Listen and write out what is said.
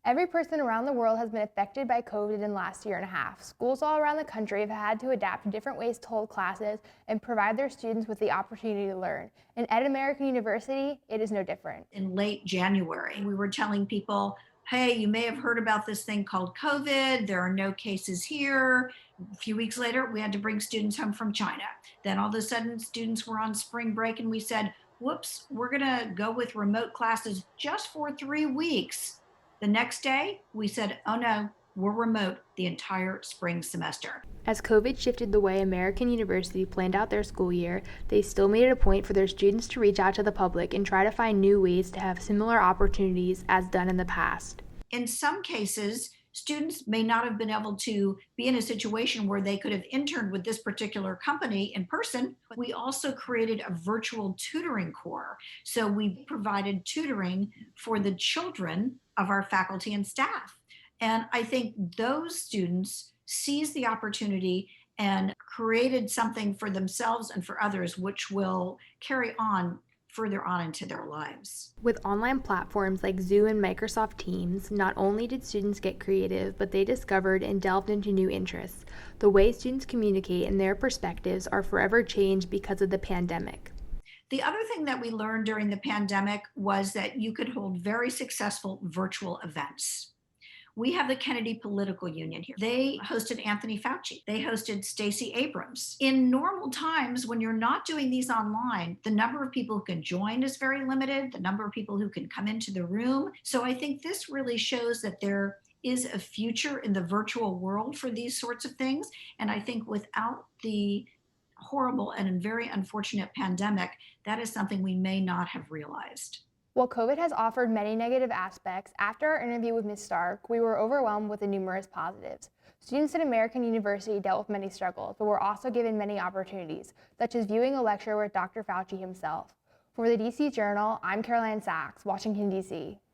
Every person around the world has been affected by COVID in the last year and a half. Schools all around the country have had to adapt to different ways to hold classes and provide their students with the opportunity to learn. And at American University, it is no different. In late January, we were telling people, hey, you may have heard about this thing called COVID. There are no cases here. A few weeks later, we had to bring students home from China. Then all of a sudden, students were on spring break, and we said, whoops, we're going to go with remote classes just for 3 weeks. The next day, we said, oh no, we're remote the entire spring semester. As COVID shifted the way American University planned out their school year, they still made it a point for their students to reach out to the public and try to find new ways to have similar opportunities as done in the past. In some cases, students may not have been able to be in a situation where they could have interned with this particular company in person. We also created a virtual tutoring core. So we provided tutoring for the children of our faculty and staff. And I think those students seized the opportunity and created something for themselves and for others, which will carry on further on into their lives. With online platforms like Zoom and Microsoft Teams, not only did students get creative, but they discovered and delved into new interests. The way students communicate and their perspectives are forever changed because of the pandemic. The other thing that we learned during the pandemic was that you could hold very successful virtual events. We have the Kennedy Political Union here. They hosted Anthony Fauci. They hosted Stacey Abrams. In normal times, when you're not doing these online, the number of people who can join is very limited, the number of people who can come into the room. So I think this really shows that there is a future in the virtual world for these sorts of things. And I think without the horrible and very unfortunate pandemic, that is something we may not have realized. While COVID has offered many negative aspects, after our interview with Ms. Stark, we were overwhelmed with the numerous positives. Students at American University dealt with many struggles, but were also given many opportunities, such as viewing a lecture with Dr. Fauci himself. For the DC Journal, I'm Caroline Sachs, Washington, D.C.